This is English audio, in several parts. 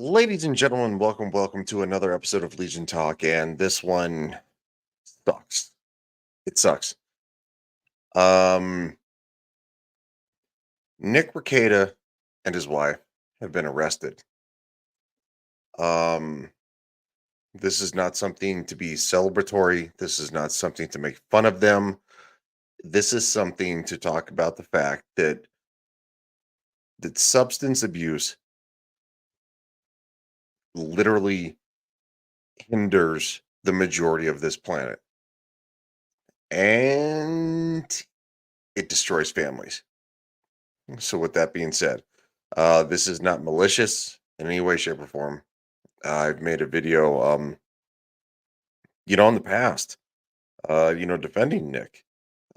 Ladies and gentlemen, welcome to another episode of Legion Talk, and this one sucks. It sucks. Um, Nick Rekieta and his wife have been arrested. Um, this is not something to be celebratory. This is not something to make fun of them. This is something to talk about the fact that substance abuse literally hinders the majority of this planet, and it destroys families. So, with that being said, this is not malicious in any way, shape, or form. I've made a video, in the past, defending Nick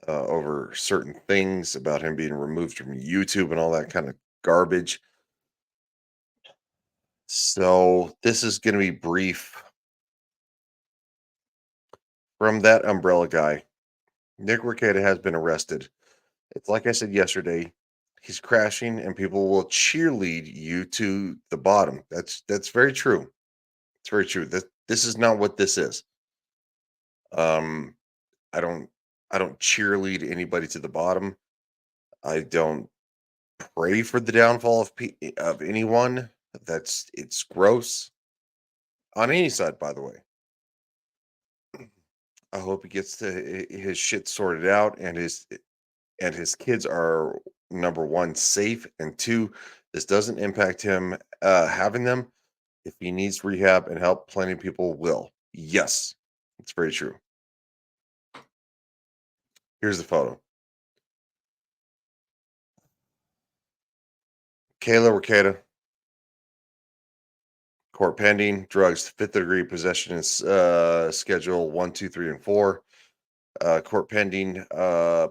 over certain things about him being removed from YouTube and all that kind of garbage. So, this is going to be brief from that umbrella guy. Nick Rekieta has been arrested. It's like I said yesterday. He's crashing, and people will cheerlead you to the bottom. That's very true. It's very true. This is not what this is. Um, I don't I don't cheerlead anybody to the bottom. I don't pray for the downfall of anyone. It's gross on any side, by the way. I hope he gets his shit sorted out, and his kids are number one safe, and two, this doesn't impact him having them. If he needs rehab and help, plenty of people will. Yes, it's very true. Here's the photo. Kayla Rekieta, court pending, drugs, fifth degree possession is schedule 1, 2, 3, and 4. Court pending,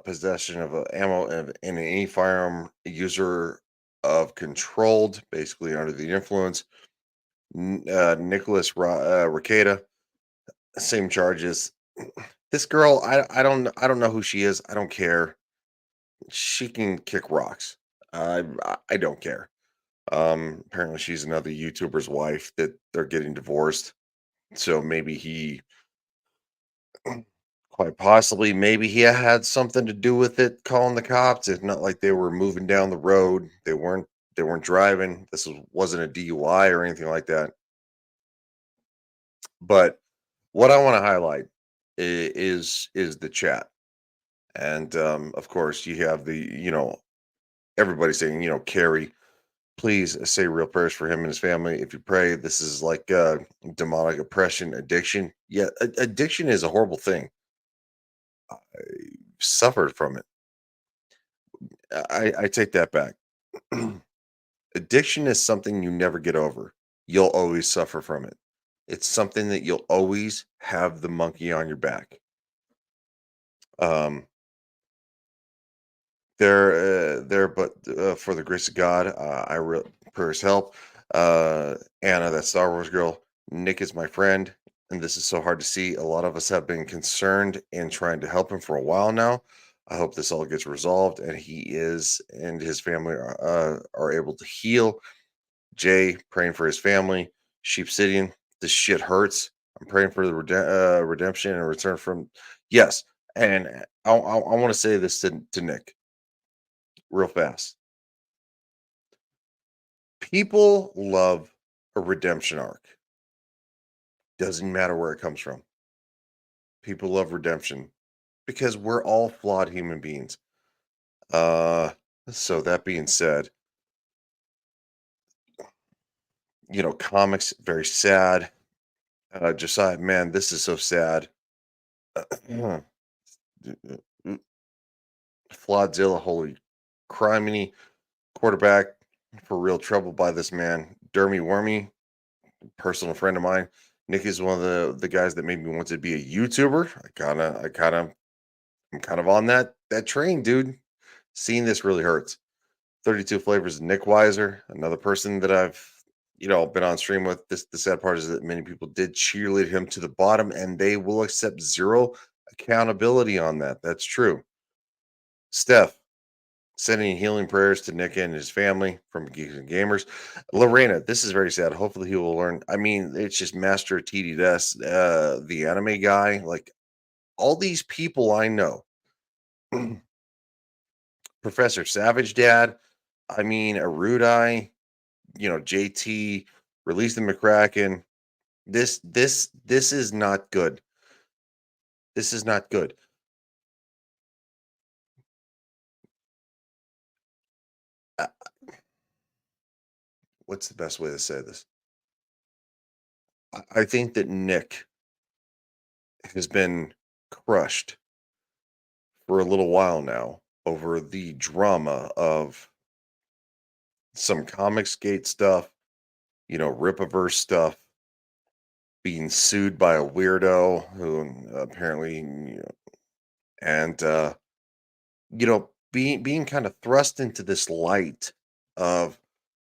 possession of ammo and any firearm user of controlled, basically under the influence. Nicholas Rekieta, same charges. This girl, I don't know who she is. I don't care. She can kick rocks. I don't care. Apparently she's another YouTuber's wife that they're getting divorced. So maybe he quite possibly maybe he had something to do with it calling the cops. It's not like they were moving down the road. They weren't driving. Wasn't a DUI or anything like that. But what I want to highlight is the chat. And of course you have everybody saying, Carrie, please say real prayers for him and his family. If you pray, this is like demonic oppression, addiction. Yeah, addiction is a horrible thing. I suffered from it. I take that back. Addiction is something you never get over. You'll always suffer from it. It's something that you'll always have the monkey on your back. Um, but for the grace of God, prayers help. Anna, that Star Wars girl. Nick is my friend, and this is so hard to see. A lot of us have been concerned and trying to help him for a while now. I hope this all gets resolved, and he is and his family are able to heal. Jay, praying for his family. Sheep City, this shit hurts. I'm praying for the redemption and return from. Yes, and I want to say this to Nick real fast. People love a redemption arc. Doesn't matter where it comes from. People love redemption because we're all flawed human beings. Uh, so that being said, comics very sad. Josiah, man, this is so sad. Flawedzilla, holy criminy quarterback for real trouble by this man. Dermy Wormy, personal friend of mine. Nick is one of the guys that made me want to be a YouTuber. I'm kind of on that train, dude. Seeing this really hurts. 32 flavors of Nick Weiser, another person that I've been on stream with. The sad part is that many people did cheerlead him to the bottom, and they will accept zero accountability on that. That's true. Steph, Sending healing prayers to Nick and his family from Geeks and Gamers. Lorena, this is very sad. Hopefully, he will learn. I mean, it's just Master TDS, the anime guy. Like all these people I know, Professor Savage Dad. I mean, Erudai. JT. Release the McCracken. This is not good. This is not good. Uh, what's the best way to say this? I think that Nick has been crushed for a little while now over the drama of some Comicsgate stuff, Ripaverse stuff, being sued by a weirdo who apparently, and being kind of thrust into this light of,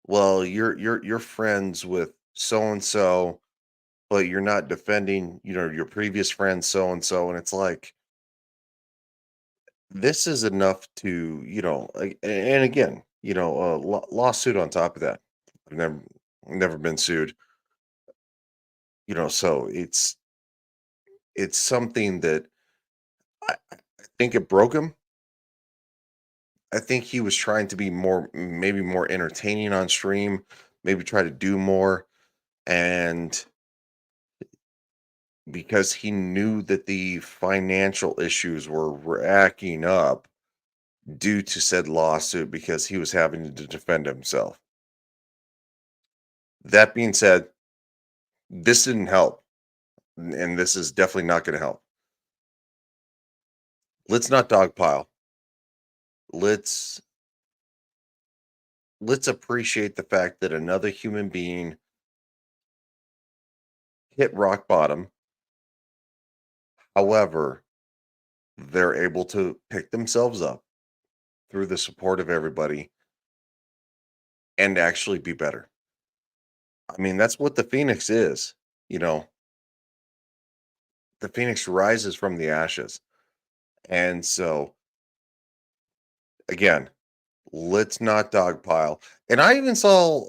well, you're friends with so and so, but you're not defending, your previous friend so and so, and it's like this is enough to, and again, a lawsuit on top of that. I've never been sued, so it's something that I think it broke him. I think he was trying to be maybe more entertaining on stream, maybe try to do more, and because he knew that the financial issues were racking up due to said lawsuit because he was having to defend himself. That being said, this didn't help, and this is definitely not going to help. Let's not dogpile. Let's let's appreciate the fact that another human being hit rock bottom. However, they're able to pick themselves up through the support of everybody and actually be better. I mean, that's what the Phoenix is. You know, the Phoenix rises from the ashes. And so, again, let's not dogpile. And I even saw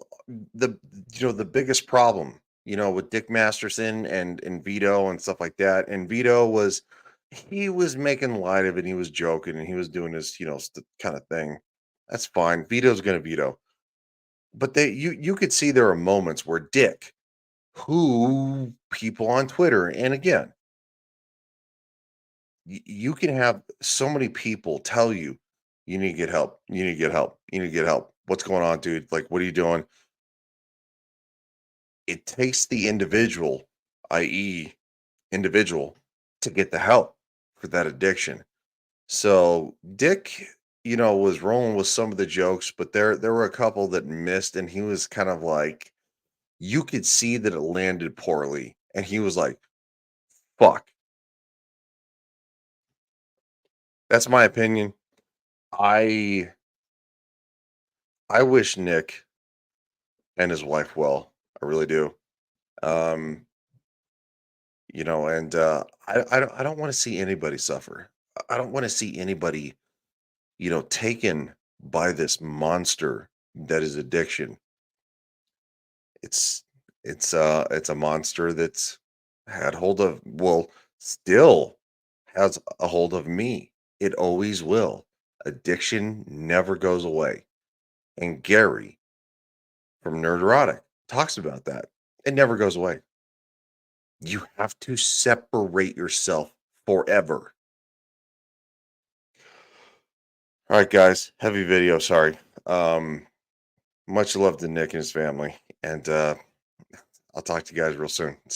the the biggest problem, with Dick Masterson and Vito and stuff like that. And Vito was he was making light of it, and he was joking, and he was doing his, kind of thing. That's fine. Vito's gonna veto. But you could see there are moments where Dick, who people on Twitter, and again, you can have so many people tell you, you need to get help. You need to get help. You need to get help. What's going on, dude? Like, what are you doing? It takes the individual, i.e., individual, to get the help for that addiction. So Dick, was rolling with some of the jokes, but there were a couple that missed, and he was kind of like, you could see that it landed poorly, and he was like, "Fuck." That's my opinion. I I wish Nick and his wife well. I really do. Um, and I don't want to see anybody suffer. I don't want to see anybody, taken by this monster that is addiction. It's it's a monster that's had hold of, well, still has a hold of me. It always will. Addiction never goes away. And Gary from Nerdrotic talks about that. It never goes away. You have to separate yourself forever. All right, guys. Heavy video. Sorry. Um, much love to Nick and his family. And I'll talk to you guys real soon.